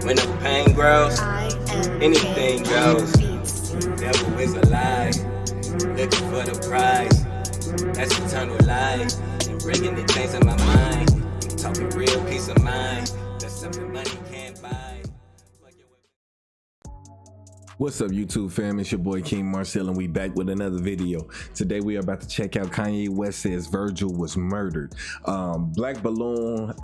When the pain grows, anything goes. Devil is a lie, looking for the prize. That's eternal life, and bringing the things in my mind. Talking real peace of mind, that's something money can't buy. What's up, YouTube fam? It's your boy KingMarcell, and we back with another video. Today we are about to check out Kanye West says Virgil was murdered. Black Balloon,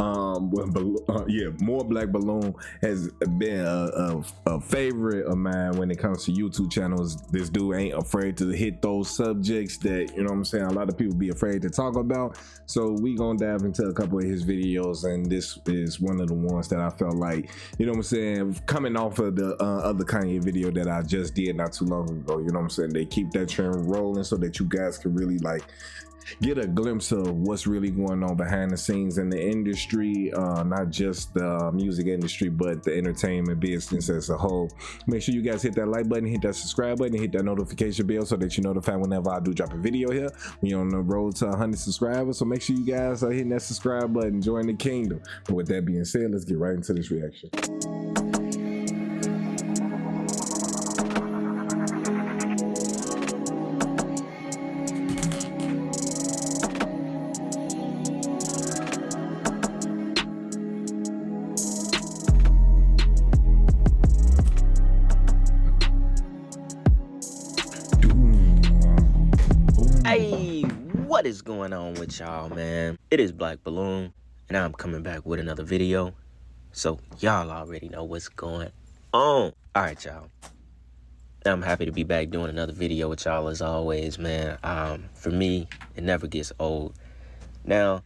more Black Balloon has been a favorite of mine when it comes to YouTube channels. This dude ain't afraid to hit those subjects that, you know what I'm saying, a lot of people be afraid to talk about. So we gonna dive into a couple of his videos, and this is one of the ones that I felt like, you know what I'm saying, coming off of the other Kanye video that I just did not too long ago. You know what I'm saying, they keep that trend rolling so that you guys can really like get a glimpse of what's really going on behind the scenes in the industry, not just the music industry, but the entertainment business as a whole. Make sure you guys hit that like button, hit that subscribe button, hit that notification bell so that you're notified whenever I do drop a video here. We're on the road to 100 subscribers, so make sure you guys are hitting that subscribe button, join the kingdom. But with that being said, let's get right into this reaction. Hey, what is going on with y'all, man? It is Black Balloon, and I'm coming back with another video. So y'all already know what's going on. All right, y'all. I'm happy to be back doing another video with y'all as always, man. For me, it never gets old. Now,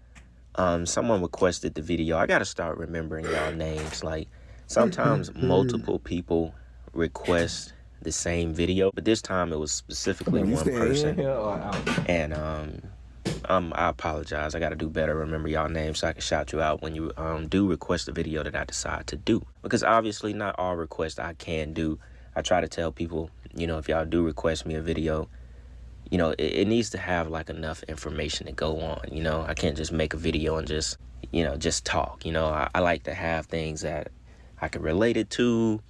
someone requested the video. I gotta start remembering y'all names. Like, sometimes multiple people request the same video, but this time it was specifically one person. And I apologize. I got to do better. Remember y'all names so I can shout you out when you do request a video that I decide to do, because obviously not all requests I can do. I try to tell people, you know, if y'all do request me a video, you know, it needs to have like enough information to go on. You know, I can't just make a video and just, you know, just talk. You know, I like to have things that I can relate it to,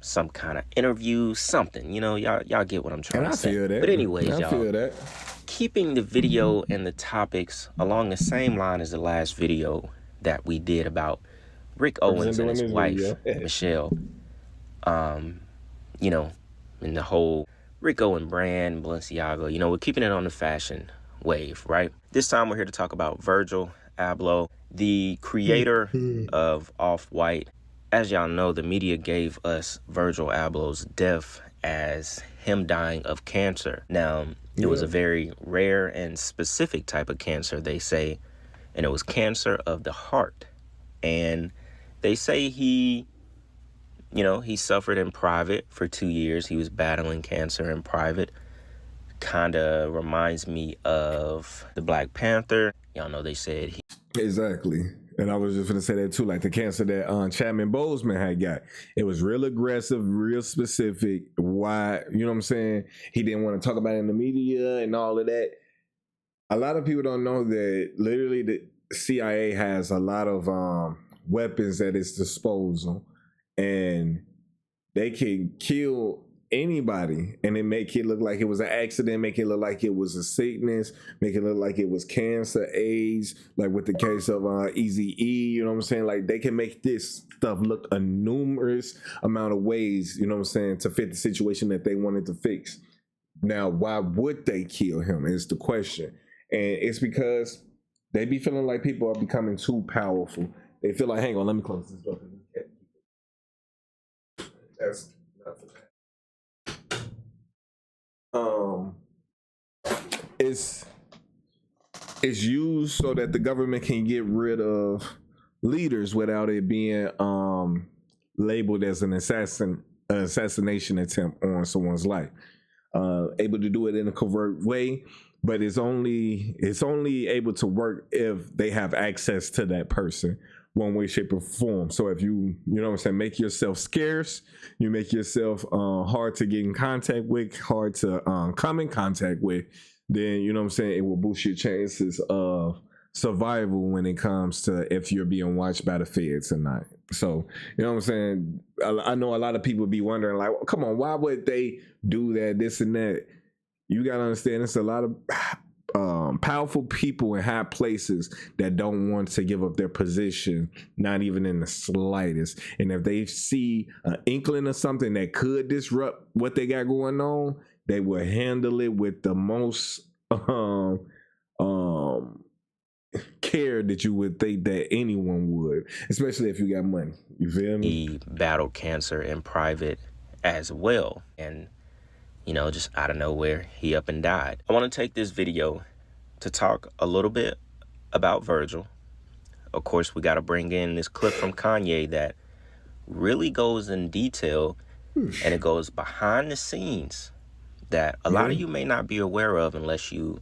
some kind of interview, something, you know. Y'all get what I'm trying to say. I feel that. But anyways, y'all, keeping the video and the topics along the same line as the last video that we did about Rick Owens and his wife, Michelle, you know, and the whole Rick Owens brand, Balenciaga, you know, we're keeping it on the fashion wave, right? This time we're here to talk about Virgil Abloh, the creator of Off-White. As y'all know, the media gave us Virgil Abloh's death as him dying of cancer. Now, it was a very rare and specific type of cancer, they say, and it was cancer of the heart. And they say he, you know, he suffered in private for 2 years. He was battling cancer in private. Kind of reminds me of the Black Panther. Y'all know they said he... Exactly. And I was just gonna say that too, like the cancer that Chapman Boseman had got. It was real aggressive, real specific. Why, you know what I'm saying? He didn't want to talk about it in the media and all of that. A lot of people don't know that literally the CIA has a lot of weapons at its disposal, and they can kill anybody, and it make it look like it was an accident, make it look like it was a sickness, make it look like it was cancer, AIDS, like with the case of Eazy-E, you know what I'm saying? Like, they can make this stuff look a numerous amount of ways, you know what I'm saying, to fit the situation that they wanted to fix. Now, why would they kill him is the question. And it's because they be feeling like people are becoming too powerful. They feel like, hang on, let me close this door. That's nothing. It's used so that the government can get rid of leaders without it being labeled as an assassination attempt on someone's life. Able to do it in a covert way, but it's only able to work if they have access to that person, one way, shape, or form. So if you know what I'm saying, make yourself scarce, you make yourself hard to get in contact with, hard to come in contact with, then, you know what I'm saying, it will boost your chances of survival when it comes to if you're being watched by the feds or not. So, you know what I'm saying? I know a lot of people be wondering, like, well, come on, why would they do that, this and that? You got to understand, it's a lot of powerful people in high places that don't want to give up their position, not even in the slightest. And if they see an inkling of something that could disrupt what they got going on, they will handle it with the most care that you would think that anyone would, especially if you got money. You feel me? He battled cancer in private as well. And, you know, just out of nowhere, he up and died. I want to take this video to talk a little bit about Virgil. Of course, we got to bring in this clip from Kanye that really goes in detail, and it goes behind the scenes that a lot of you may not be aware of unless you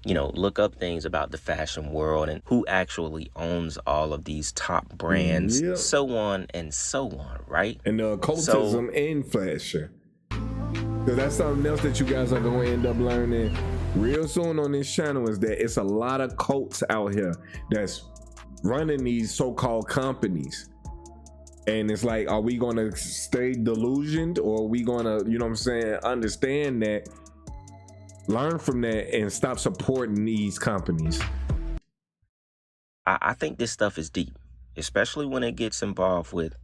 know, look up things about the fashion world and who actually owns all of these top brands, so on and so on, right? And the occultism in fashion. So that's something else that you guys are going to end up learning real soon on this channel, is that it's a lot of cults out here that's running these so-called companies. And it's like, are we going to stay delusioned, or are we going to, you know what I'm saying, understand that, learn from that, and stop supporting these companies? I think this stuff is deep, especially when it gets involved with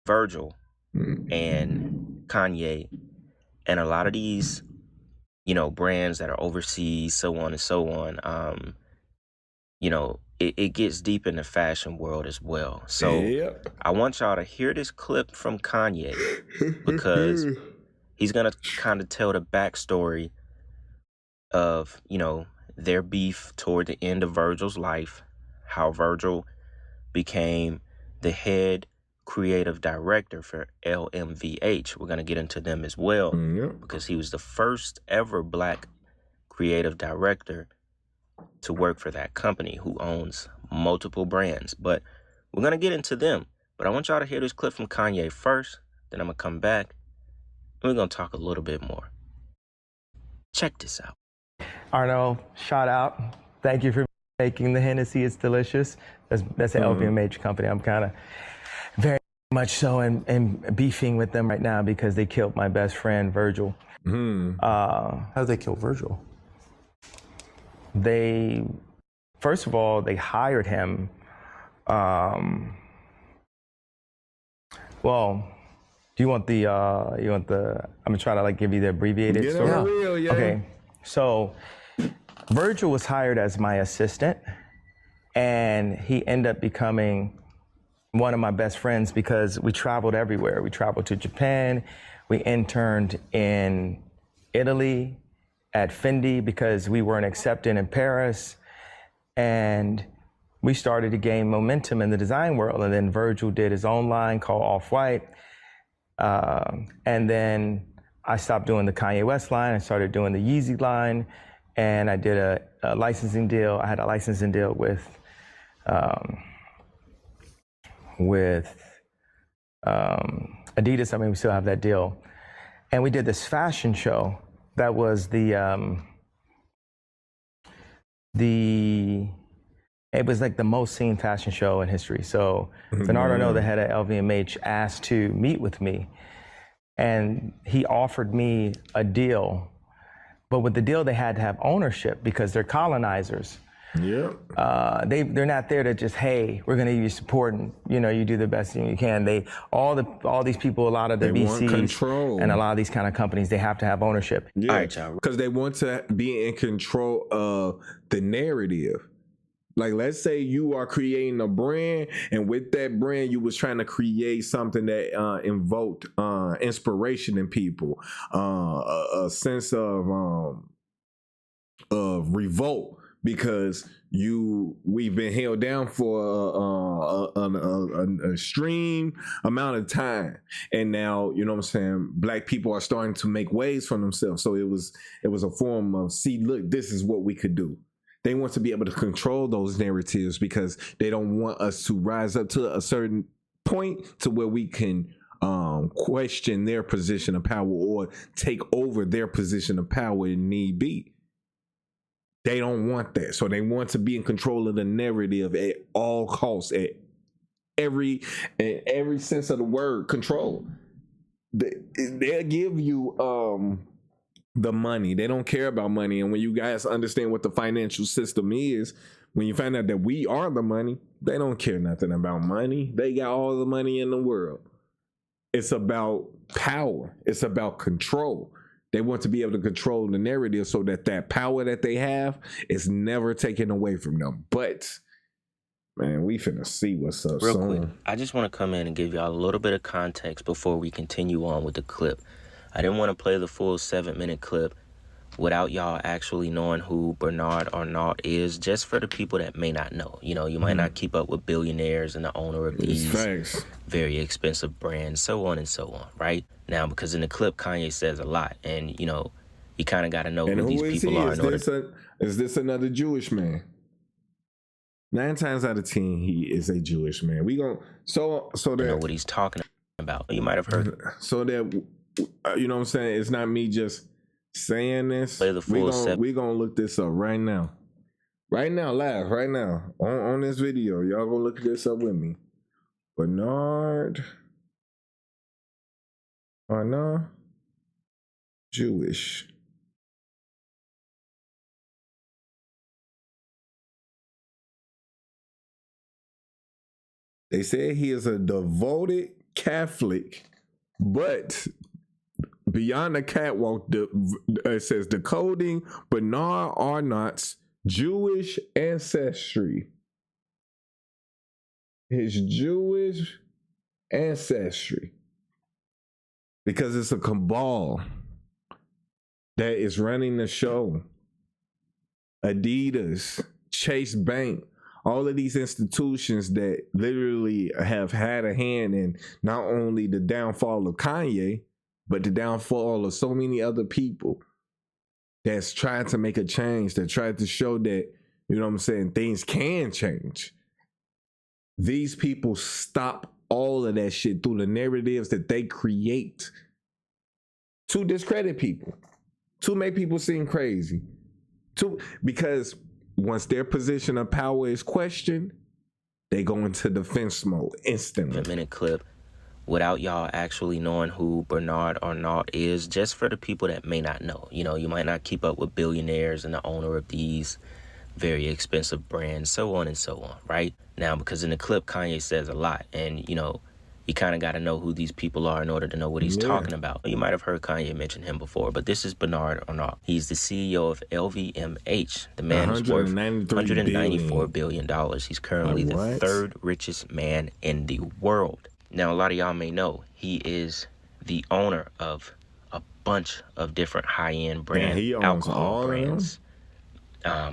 Virgil and Kanye and a lot of these, you know, brands that are overseas, so on and so on. You know, it gets deep in the fashion world as well. So I want y'all to hear this clip from Kanye, because he's going to kind of tell the backstory of, you know, their beef toward the end of Virgil's life, how Virgil became the head creative director for LMVH. We're going to get into them as well, because he was the first ever Black creative director to work for that company, who owns multiple brands. But we're going to get into them. But I want y'all to hear this clip from Kanye first, then I'm going to come back and we're going to talk a little bit more. Check this out. Arno, shout out. Thank you for making the Hennessy. It's delicious. That's an LVMH company. I'm kind of very much so and beefing with them right now because they killed my best friend, Virgil. How did they kill Virgil? First of all, they hired him. Well, do you want the, I'm gonna try to like give you the abbreviated story. Okay, so Virgil was hired as my assistant, and he ended up becoming one of my best friends because we traveled everywhere. We traveled to Japan. We interned in Italy at Fendi because we weren't accepted in Paris. And we started to gain momentum in the design world. And then Virgil did his own line called Off-White. And then I stopped doing the Kanye West line. I started doing the Yeezy line. And I did a licensing deal. I had a licensing deal with Adidas. I mean, we still have that deal. And we did this fashion show that was it was like the most seen fashion show in history. So Bernardo, the head of LVMH, asked to meet with me, and he offered me a deal. But with the deal, they had to have ownership because they're colonizers. They're not there to just, hey, we're going to give you support and, you know, you do the best thing you can. All these people, a lot of the VCs and a lot of these kind of companies, they have to have ownership. All right, y'all. Because they want to be in control of the narrative. Like, let's say you are creating a brand, and with that brand, you was trying to create something that invoked inspiration in people, a sense of revolt, because we've been held down for a extreme amount of time, and now, you know what I'm saying, Black people are starting to make waves for themselves. So it was a form of, see, look, this is what we could do. They want to be able to control those narratives because they don't want us to rise up to a certain point to where we can question their position of power or take over their position of power if need be. They don't want that. So they want to be in control of the narrative at all costs, at every sense of the word, control. They'll give you the money. They don't care about money. And when you guys understand what the financial system is, when you find out that we are the money, they don't care nothing about money. They got all the money in the world. It's about power. It's about control. They want to be able to control the narrative so that power that they have is never taken away from them. But, man, we finna see what's up. Real quick, I just want to come in and give y'all a little bit of context before we continue on with the clip. I didn't want to play the full 7-minute clip without y'all actually knowing who Bernard Arnault is, just for the people that may not know. You know, you might not keep up with billionaires and the owner of these very expensive brands, so on and so on, right? Now, because in the clip, Kanye says a lot, and, you know, you kind of got to know who these people are. Is this another Jewish man? 9 times out of 10, he is a Jewish man. We gon' so that you know what he's talking about. You might have heard. So that, you know what I'm saying? It's not me just saying this. Play the full we gonna look this up right now. Right now, live, right now. On this video. Y'all gonna look this up with me. Bernard Arnault, Jewish. They say he is a devoted Catholic, but beyond the catwalk, it says decoding Bernard Arnault's Jewish ancestry. His Jewish ancestry. Because it's a cabal that is running the show. Adidas, Chase Bank, all of these institutions that literally have had a hand in not only the downfall of Kanye, but the downfall of so many other people that's trying to make a change, that tried to show that, you know what I'm saying, things can change. These people stop all of that shit through the narratives that they create to discredit people, to make people seem crazy, because once their position of power is questioned, they go into defense mode instantly. 7-minute clip without y'all actually knowing who Bernard Arnault is, just for the people that may not know. You know, you might not keep up with billionaires and the owner of these very expensive brands, so on and so on, right? Now, because in the clip, Kanye says a lot, and, you know, you kind of got to know who these people are in order to know what he's talking about. You might have heard Kanye mention him before, but this is Bernard Arnault. He's the CEO of LVMH. The man is worth $194 billion. He's currently the third richest man in the world. Now, a lot of y'all may know he is the owner of a bunch of different high-end brand alcohol brands.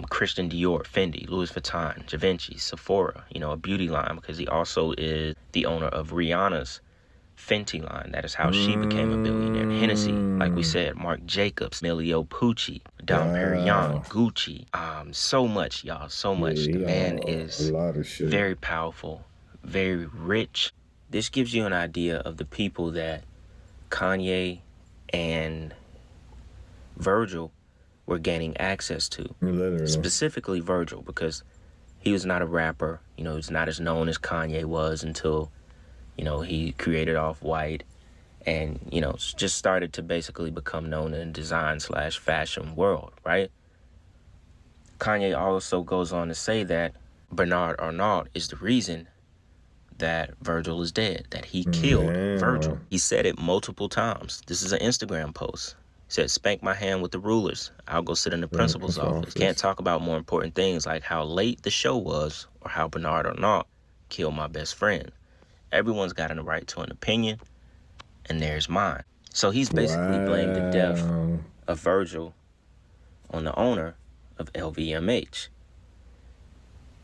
Christian Dior, Fendi, Louis Vuitton, Givenchy, Sephora, you know, a beauty line, because he also is the owner of Rihanna's Fenty line. That is how she became a billionaire. Hennessy, like we said, Marc Jacobs, Emilio Pucci, Dom Perignon, Gucci. So much, y'all, so much. The man is very powerful, very rich. This gives you an idea of the people that Kanye and Virgil were gaining access to. Literally. Specifically Virgil, because he was not a rapper. You know, he's not as known as Kanye was until, you know, he created Off-White and, you know, just started to basically become known in the design/fashion world, right? Kanye also goes on to say that Bernard Arnault is the reason that Virgil is dead, that he killed Virgil. He said it multiple times. This is an Instagram post. Said, spank my hand with the rulers. I'll go sit in the principal's office. Can't talk about more important things like how late the show was or how Bernard Arnault killed my best friend. Everyone's got a right to an opinion, and there's mine. So he's basically blamed the death of Virgil on the owner of LVMH.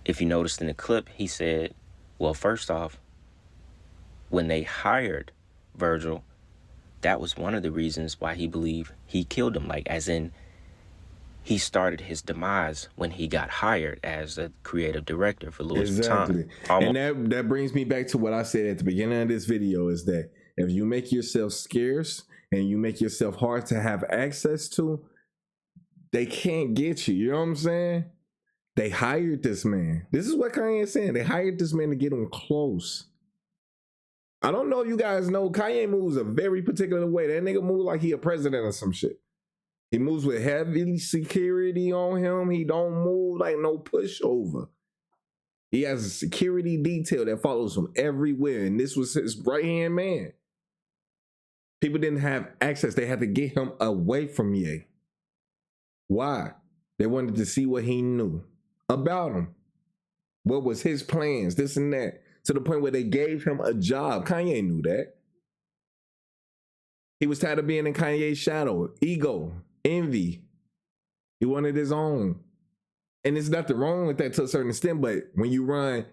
If you noticed in the clip, he said, well, first off, when they hired Virgil, that was one of the reasons why he believed he killed him. Like, as in, he started his demise when he got hired as a creative director for Louis Vuitton. And that brings me back to what I said at the beginning of this video, is that if you make yourself scarce and you make yourself hard to have access to, they can't get you. You know what I'm saying? They hired this man. This is what Kanye is saying. They hired this man to get him close. I don't know if you guys know, Kanye moves a very particular way. That nigga moves like he a president or some shit. He moves with heavy security on him. He don't move like no pushover. He has a security detail that follows him everywhere. And this was his right-hand man. People didn't have access. They had to get him away from Ye. Why? They wanted to see what he knew about him. What was his plans, this and that. To the point where they gave him a job. Kanye knew that. He was tired of being in Kanye's shadow. Ego, envy. He wanted his own. And there's nothing wrong with that to a certain extent, but when you run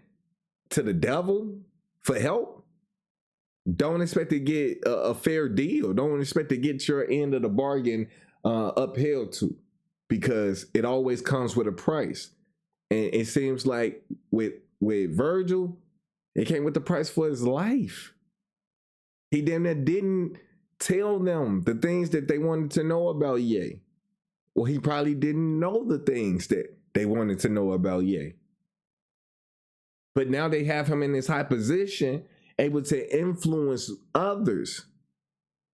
to the devil for help, don't expect to get a fair deal. Don't expect to get your end of the bargain upheld to, because it always comes with a price. And it seems like with Virgil, it came with the price for his life. He damn near didn't tell them the things that they wanted to know about Ye. Well, he probably didn't know the things that they wanted to know about Ye. But now they have him in this high position, able to influence others.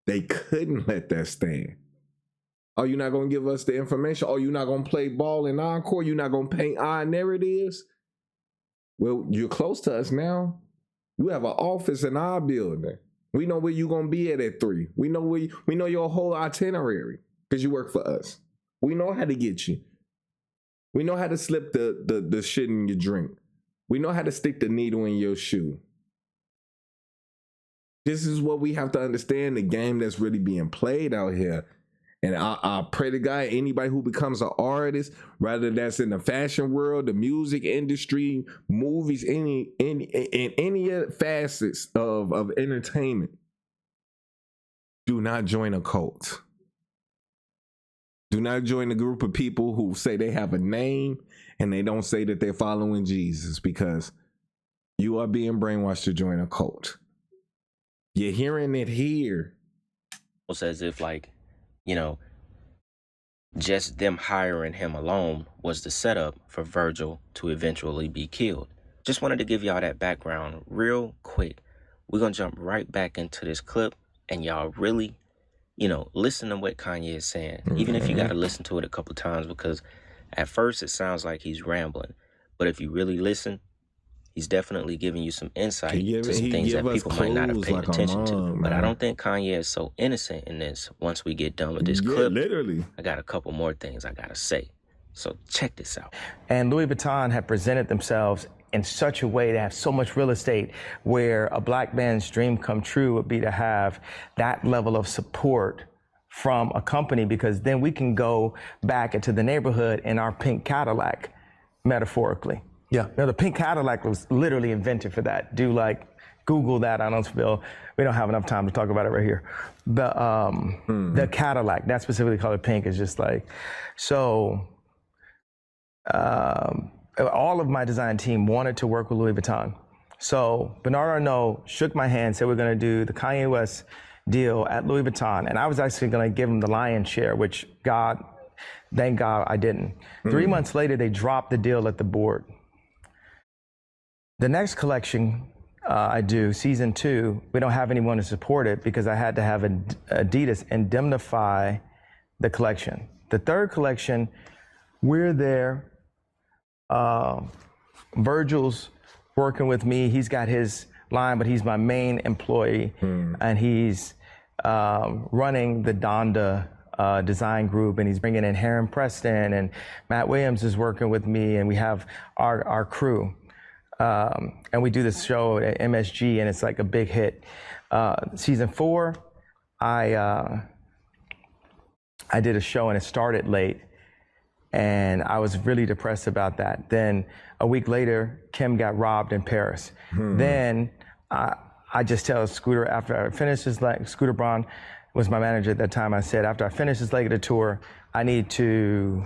They couldn't let that stand. Oh, you're not going to give us the information? Oh, you're not going to play ball in encore? You're not going to paint our narratives? Well, you're close to us now. You have an office in our building. We know where you're going to be at 3. We know we know your whole itinerary because you work for us. We know how to get you. We know how to slip the shit in your drink. We know how to stick the needle in your shoe. This is what we have to understand, the game that's really being played out here. And I pray to God, anybody who becomes an artist, whether that's in the fashion world, the music industry, movies, in any facets of entertainment, do not join a cult. Do not join a group of people who say they have a name and they don't say that they're following Jesus, because you are being brainwashed to join a cult. You're hearing it here. It's as if, like, you know, just them hiring him alone was the setup for Virgil to eventually be killed. Just wanted to give y'all that background real quick. We're going to jump right back into this clip, and y'all really, listen to what Kanye is saying. Even if you got to listen to it a couple times, because at first it sounds like he's rambling. But if you really listen, he's definitely giving you some insight to some things that people might not have paid attention to. But I don't think Kanye is so innocent in this. Once we get done with this clip, literally, I got a couple more things I got to say. So check this out. And Louis Vuitton have presented themselves in such a way to have so much real estate, where a black man's dream come true would be to have that level of support from a company, because then we can go back into the neighborhood in our pink Cadillac, metaphorically. Yeah. The pink Cadillac was literally invented for that. Google that. I don't feel we don't have enough time to talk about it right here. The Cadillac, that specifically colored pink, is just like, so all of my design team wanted to work with Louis Vuitton. So Bernard Arnault shook my hand, said we're going to do the Kanye West deal at Louis Vuitton. And I was actually going to give him the lion's share, which thank God I didn't. 3 months later, they dropped the deal at the board. The next collection I do, season 2, we don't have anyone to support it because I had to have Adidas indemnify the collection. The third collection, we're there. Virgil's working with me. He's got his line, but he's my main employee. And he's running the Donda design group, and he's bringing in Heron Preston, and Matt Williams is working with me, and we have our crew. And we do this show at MSG, and it's like a big hit. Season 4, I did a show, and it started late, and I was really depressed about that. Then a week later, Kim got robbed in Paris. Then I just tell Scooter, after I finished his leg, Scooter Braun was my manager at that time. I said, after I finish this leg of the tour, I need to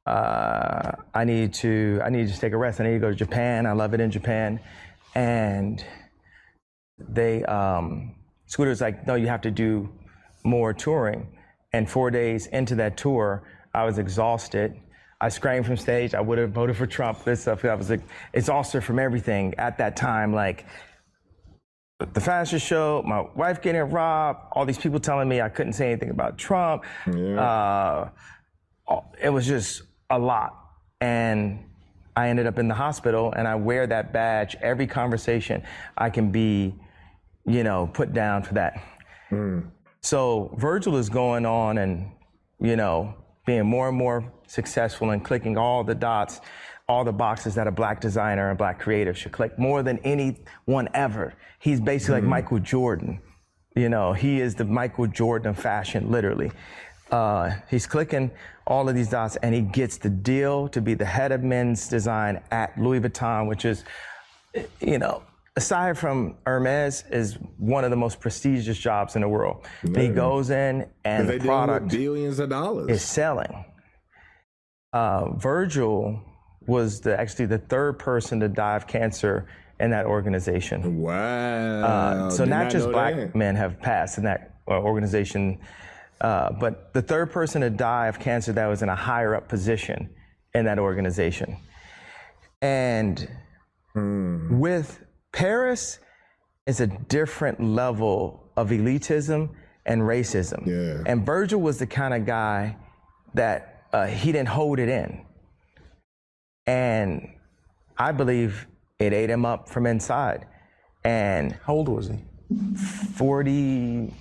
just take a rest. I need to go to Japan. I love it in Japan. And they, Scooter's like, no, you have to do more touring. And 4 days into that tour, I was exhausted. I screamed from stage. I would have voted for Trump. This stuff. I was exhausted from everything at that time. Like the fashion show, my wife getting robbed, all these people telling me I couldn't say anything about Trump. Yeah. It was just a lot. And I ended up in the hospital, and I wear that badge every conversation. I can be, put down for that. So Virgil is going on and, being more and more successful and clicking all the dots, all the boxes that a Black designer and Black creative should click more than anyone ever. He's basically like Michael Jordan. He is the Michael Jordan of fashion, literally. He's clicking all of these dots, and he gets the deal to be the head of men's design at Louis Vuitton, which is, aside from Hermes, is one of the most prestigious jobs in the world. He goes in, and the product billions of dollars is selling. Virgil was actually the third person to die of cancer in that organization. Wow. So not just Black men have passed in that organization, but the third person to die of cancer that was in a higher up position in that organization. And with Paris, it's a different level of elitism and racism. Yeah. And Virgil was the kind of guy that he didn't hold it in. And I believe it ate him up from inside. And how old was he? 40,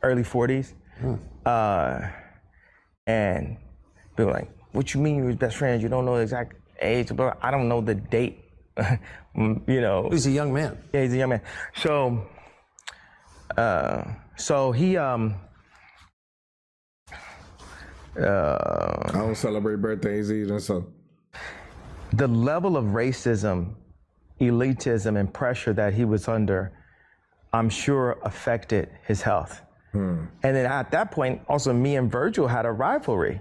early 40s. And people were like, what you mean you was best friends? You don't know the exact age, but I don't know the date. He's a young man. Yeah, he's a young man. So he I don't celebrate birthdays either, so. The level of racism, elitism, and pressure that he was under, I'm sure affected his health. And then at that point, also me and Virgil had a rivalry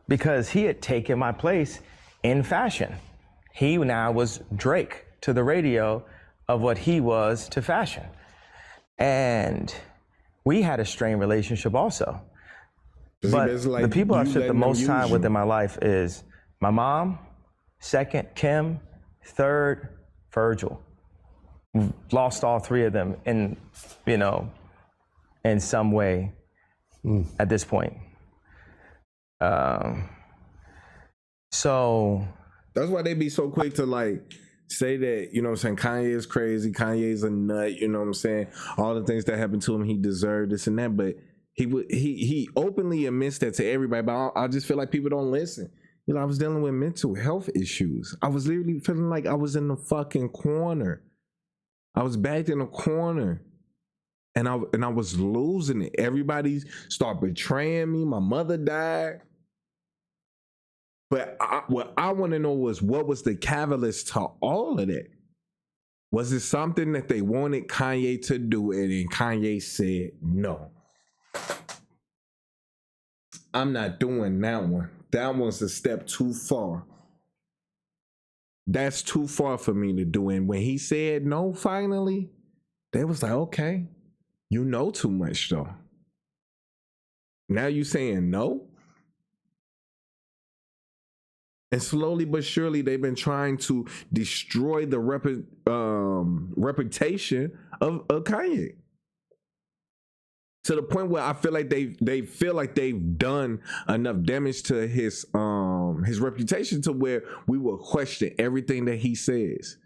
because he had taken my place in fashion. He now was Drake to the radio of what he was to fashion. And we had a strained relationship also. But the people I've spent the most time with in my life is my mom, second, Kim, third, Virgil. Lost all three of them in some way at this point. So that's why they be so quick to say that, Kanye is crazy, Kanye's a nut, you know what I'm saying? All the things that happened to him, he deserved this and that, but he openly admits that to everybody, but I just feel like people don't listen. I was dealing with mental health issues. I was literally feeling like I was in the fucking corner. I was backed in a corner. And I was losing it. Everybody started betraying me. My mother died. But what I want to know was, what was the catalyst to all of that? Was it something that they wanted Kanye to do, and then Kanye said, no, I'm not doing that one. That one's a step too far. That's too far for me to do. And when he said no, finally, they was like, okay. You know too much, though. Now you saying no? And slowly but surely, they've been trying to destroy the reputation of Kanye. To the point where I feel like they feel like they've done enough damage to his reputation to where we will question everything that he says.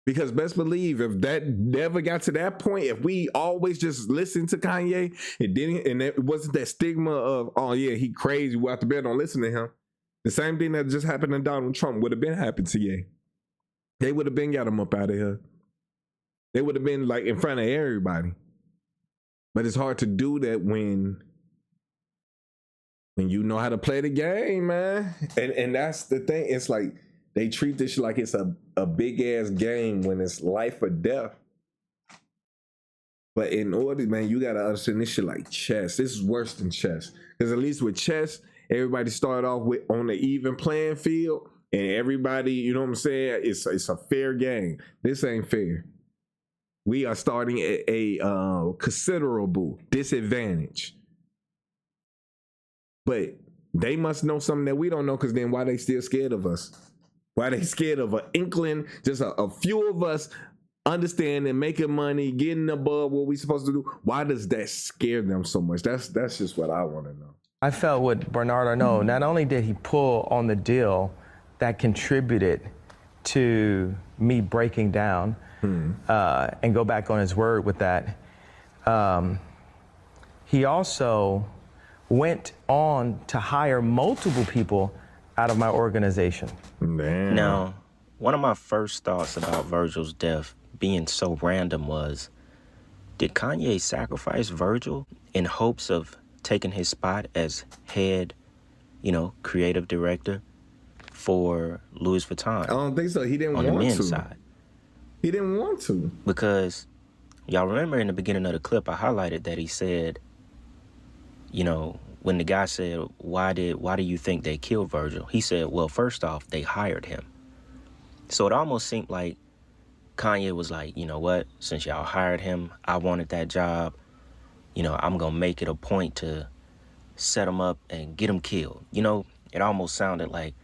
Because best believe, if that never got to that point, if we always just listened to Kanye and it wasn't that stigma of, oh yeah, he crazy, we out to bed, don't listen to him. The same thing that just happened to Donald Trump would have been happened to Ye. They would have been got him up out of here. They would have been in front of everybody. But it's hard to do that when you know how to play the game, man. And that's the thing. It's like, they treat this shit like it's a big ass game when it's life or death. But in order, man, you gotta understand this shit like chess. This is worse than chess. Because at least with chess, everybody started off on the even playing field, and everybody, you know what I'm saying? It's a fair game. This ain't fair. We are starting at a considerable disadvantage. But they must know something that we don't know, because then why they still scared of us? Why they scared of an inkling, just a few of us understanding, making money, getting above what we supposed to do? Why does that scare them so much? That's just what I want to know. I felt with Bernard Arnault, not only did he pull on the deal that contributed to me breaking down and go back on his word with that, he also went on to hire multiple people out of my organization. Damn. Now, one of my first thoughts about Virgil's death being so random was, did Kanye sacrifice Virgil in hopes of taking his spot as head, creative director for Louis Vuitton? I don't think so. He didn't on want the men's to. side. He didn't want to. Because y'all remember in the beginning of the clip, I highlighted that he said, when the guy said, why do you think they killed Virgil? He said, well, first off, they hired him. So it almost seemed like Kanye was like, you know what, since y'all hired him, I wanted that job, I'm gonna make it a point to set him up and get him killed. It almost sounded like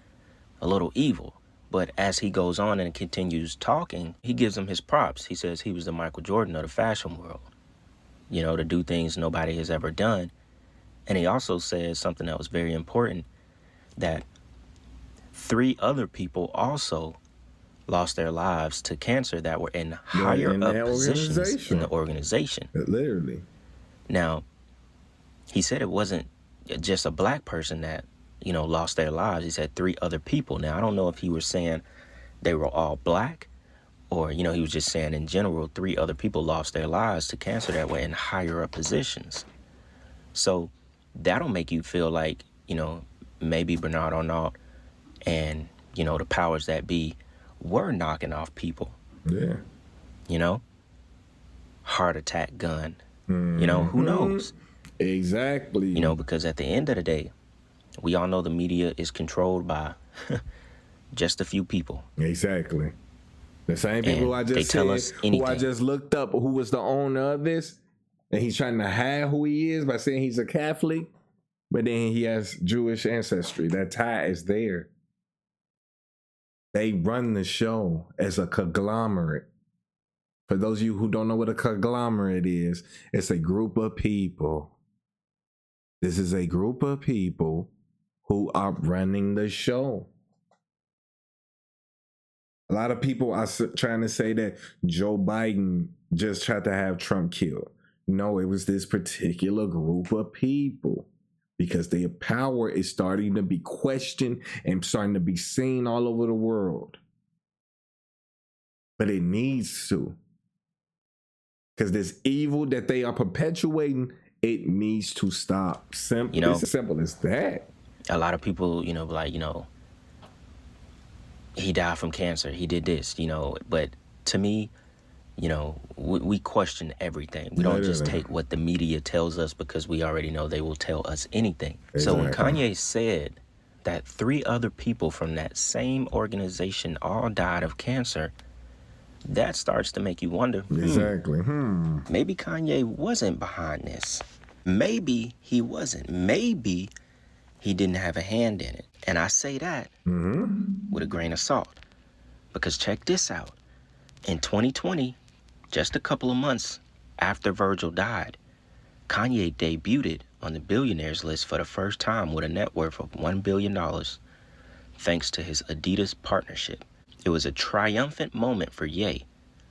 a little evil. But as he goes on and continues talking, he gives him his props. He says he was the Michael Jordan of the fashion world, to do things nobody has ever done. And he also says something that was very important, that 3 other people also lost their lives to cancer that were in higher up positions in the organization. Literally. Now, he said it wasn't just a black person that, lost their lives. He said 3 other people. Now, I don't know if he was saying they were all black, or, he was just saying in general, 3 other people lost their lives to cancer that were in higher up positions. So that'll make you feel like, maybe Bernard Arnault and, the powers that be were knocking off people. Yeah. Heart attack gun. Who knows? Exactly. Because at the end of the day, we all know the media is controlled by just a few people. Exactly. The same people who I just said, who I just looked up, who was the owner of this, and he's trying to hide who he is by saying he's a Catholic, but then he has Jewish ancestry. That tie is there. They run the show as a conglomerate. For those of you who don't know what a conglomerate is, it's a group of people. This is a group of people who are running the show. A lot of people are trying to say that Joe Biden just tried to have Trump killed. No, it was this particular group of people, because their power is starting to be questioned and starting to be seen all over the world. But it needs to. Because this evil that they are perpetuating, it needs to stop. Simple. It's as simple as that. A lot of people, he died from cancer, he did this, but to me, we question everything. We don't just take what the media tells us, because we already know they will tell us anything. Exactly. So when Kanye said that 3 other people from that same organization all died of cancer, that starts to make you wonder, exactly. Maybe Kanye wasn't behind this. Maybe he wasn't. Maybe he didn't have a hand in it. And I say that with a grain of salt, because check this out. In 2020, just a couple of months after Virgil died, Kanye debuted on the billionaires list for the first time with a net worth of $1 billion, thanks to his Adidas partnership. It was a triumphant moment for Ye,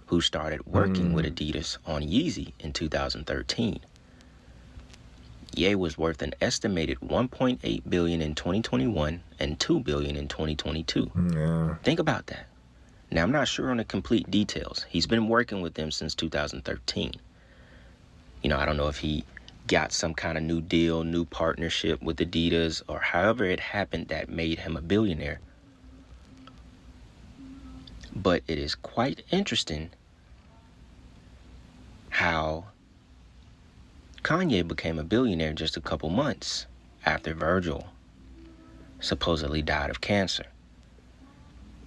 who started working with Adidas on Yeezy in 2013. Ye was worth an estimated $1.8 billion in 2021 and $2 billion in 2022. Yeah. Think about that. Now, I'm not sure on the complete details. He's been working with them since 2013. I don't know if he got some kind of new deal, new partnership with Adidas, or however it happened that made him a billionaire. But it is quite interesting how Kanye became a billionaire just a couple months after Virgil supposedly died of cancer.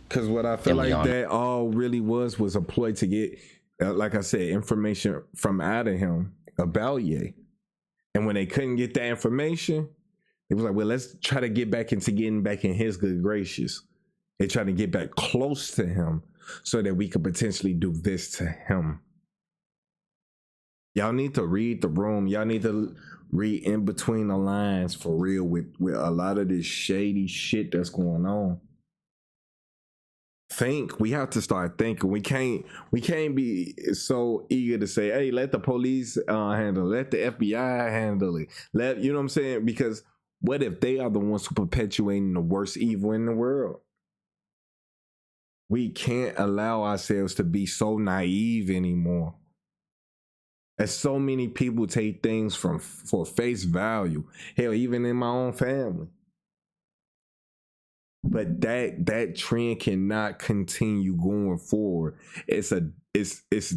Because what I feel like that all really was a ploy to get, like I said, information from out of him about Ye. And when they couldn't get that information, It was like, well, let's try to get back into getting back in his good gracious. They try to get back close to him so that we could potentially do this to him. Y'all need to read the room. Y'all need to read in between the lines for real with a lot of this shady shit that's going on. We have to start thinking. We can't be so eager to say, hey, let the police handle it, let the FBI handle it. You know what I'm saying? Because what if they are the ones who perpetuating the worst evil in the world? We can't allow ourselves to be so naive anymore. As so many people take things for face value. Hell, even in my own family. But that trend cannot continue going forward. It's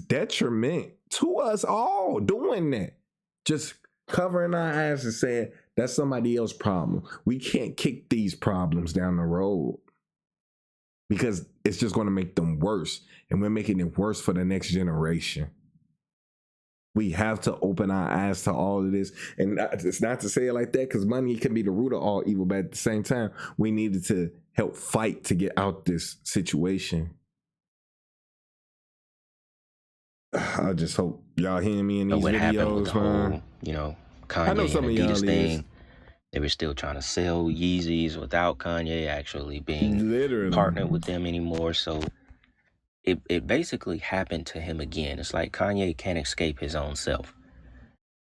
detriment to us all doing that. Just covering our eyes and saying that's somebody else's problem. We can't kick these problems down the road because it's just going to make them worse, and we're making it worse for the next generation. We have to open our eyes to all of this. And it's not to say it like that, because money can be the root of all evil. But at the same time, we needed to help fight to get out this situation. I just hope y'all hearing me in these what happened with videos, the man. whole, Kanye and Adidas thing. They were still trying to sell Yeezys without Kanye actually being partnered with them anymore. So it basically happened to him again. It's like Kanye can't escape his own self.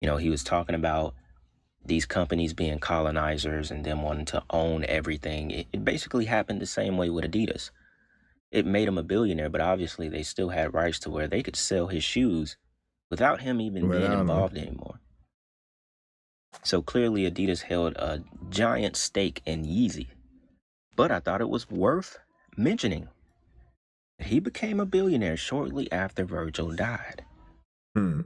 He was talking about these companies being colonizers and them wanting to own everything. It basically happened the same way with Adidas. It made him a billionaire, but obviously they still had rights to where they could sell his shoes without him even being involved anymore. So clearly Adidas held a giant stake in Yeezy. But I thought it was worth mentioning. He became a billionaire shortly after Virgil died. And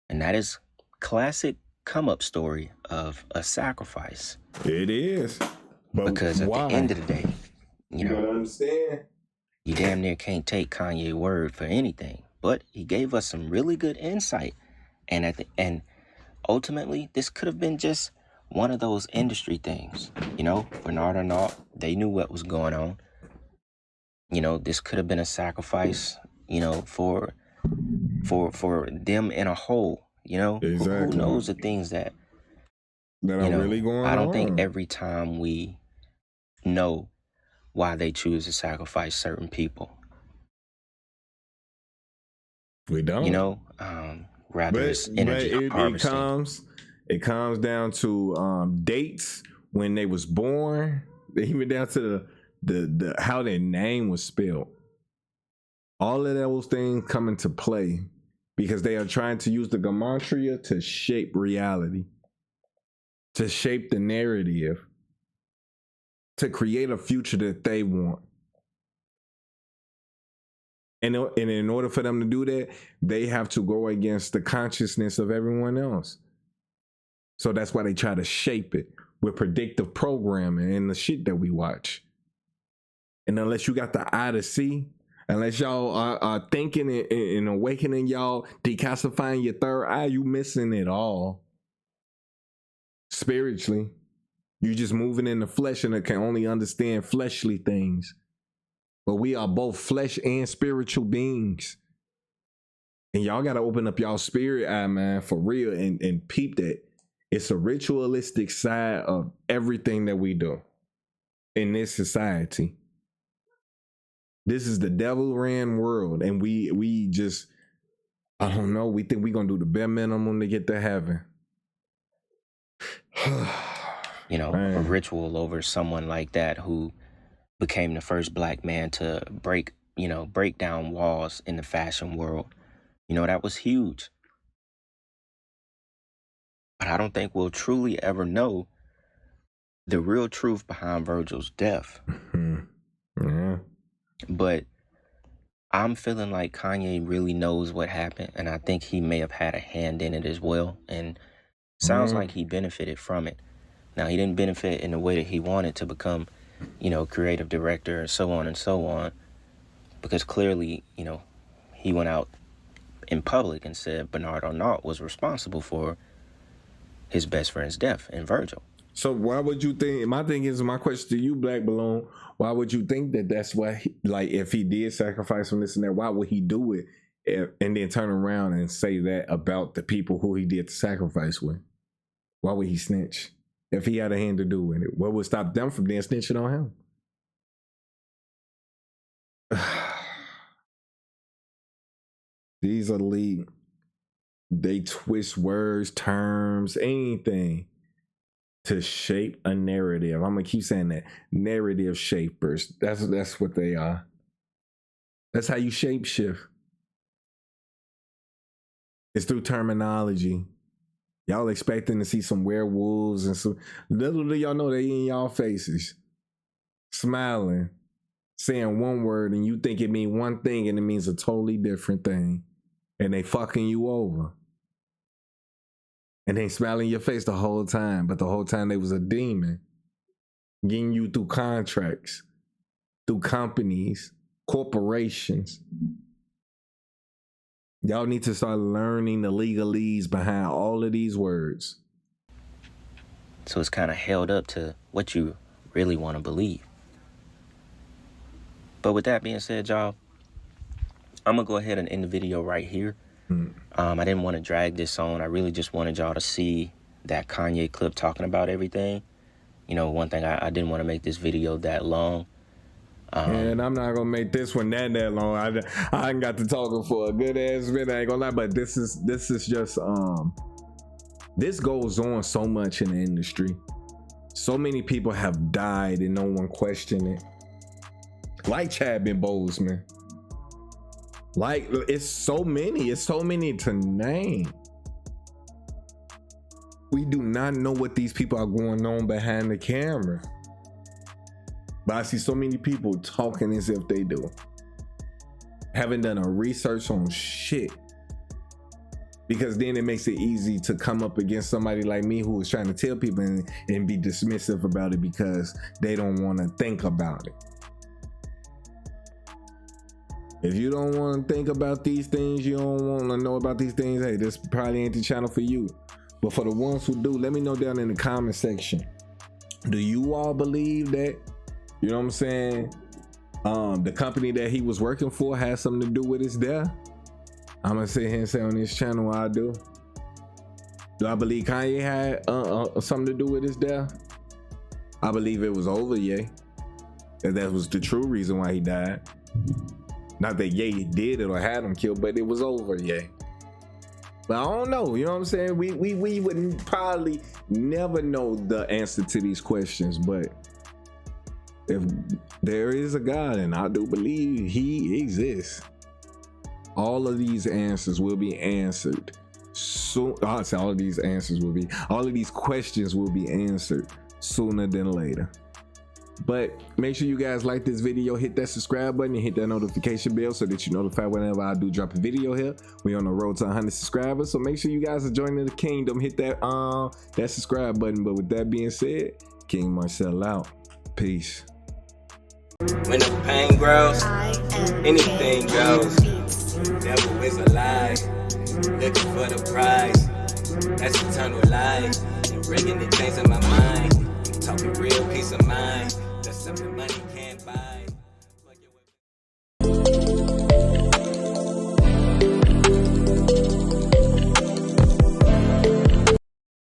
that is classic come-up story of a sacrifice. It is. But because at the end of the day, you gotta understand. You damn near can't take Kanye's word for anything. But he gave us some really good insight. And ultimately, this could have been just one of those industry things. Bernard Arnault, they knew what was going on. This could have been a sacrifice, for them in a whole, Exactly. Who knows the things that are really going on? I don't think every time we know why they choose to sacrifice certain people. We don't. Rather it's energy harvesting. It comes down to dates when they was born, even down to the how their name was spelled. All of those things come into play because they are trying to use the gematria to shape reality, to shape the narrative, to create a future that they want. And in order for them to do that, they have to go against the consciousness of everyone else. So that's why they try to shape it with predictive programming and the shit that we watch. And unless you got the eye to see, unless y'all are thinking and awakening y'all, decalcifying your third eye, you missing it all. Spiritually, you just moving in the flesh and it can only understand fleshly things. But we are both flesh and spiritual beings. And y'all got to open up y'all spirit eye, man, for real, and peep that. It's a ritualistic side of everything that we do in this society. This is the devil ran world, and we just, I don't know, we think we're going to do the bare minimum to get to heaven. A ritual over someone like that who became the first black man to break down walls in the fashion world. That was huge. But I don't think we'll truly ever know the real truth behind Virgil's death. Yeah. But I'm feeling like Kanye really knows what happened, and I think he may have had a hand in it as well. And sounds like he benefited from it. Now, he didn't benefit in the way that he wanted to become, creative director and so on, because clearly, he went out in public and said Bernard Arnault was responsible for his best friend's death and Virgil. So why would you think? My thing is, my question to you, Black Balloon. Why would you think that that's why? Like, if he did sacrifice from this and that, why would he do it? And then turn around and say that about the people who he did the sacrifice with? Why would he snitch? If he had a hand to do with it, what would stop them from then snitching on him? These elite, they twist words, terms, anything to shape a narrative. I'm gonna keep saying that. Narrative shapers. That's what they are. That's how you shape shift. It's through terminology. Y'all expecting to see some werewolves and some, little do y'all know they in y'all faces, smiling, saying one word, and you think it means one thing and it means a totally different thing. And they fucking you over. And they smiling in your face the whole time, but the whole time they was a demon. Getting you through contracts, through companies, corporations. Y'all need to start learning the legalese behind all of these words. So it's kind of held up to what you really want to believe. But with that being said, y'all, I'm going to go ahead and end the video right here. I didn't want to drag this on. I really just wanted y'all to see that Kanye clip talking about everything. You know, one thing, I didn't want to make this video that long. And I'm not gonna make this one that long. I ain't got to talking for a good ass minute. I ain't gonna lie, but this is just this goes on so much in the industry. So many people have died and no one questioned it. Like Chadwick Boseman. Like, it's so many to name. We do not know what these people are going on behind the camera. But I see so many people talking as if they do. Haven't done a research on shit. Because then it makes it easy to come up against somebody like me who is trying to tell people and be dismissive about it because they don't want to think about it. If you don't want to think about these things, you don't want to know about these things, hey, this probably ain't the channel for you. But for the ones who do, let me know down in the comment section. Do you all believe that, you know what I'm saying, the company that he was working for has something to do with his death? I'm going to sit here and say on this channel I do. Do I believe Kanye had something to do with his death? I believe it was over, Ye. That was the true reason why he died. Not that Ye did it or had him killed, but it was over, Ye. But I don't know, you know what I'm saying? We would probably never know the answer to these questions, but if there is a God, and I do believe he exists, all of these answers will be answered. So I'll say all of these questions will be answered sooner than later. But make sure you guys like this video, hit that subscribe button and hit that notification bell so that you're notified whenever I do drop a video here. We're on the road to 100 subscribers, so make sure you guys are joining the kingdom. Hit that subscribe button. But with that being said, KingMarcell out. Peace. When the pain grows, anything goes. Devil is a lie, looking for the prize. That's eternal life, and bringing the things in my mind. Talking real peace of mind. That's something money can't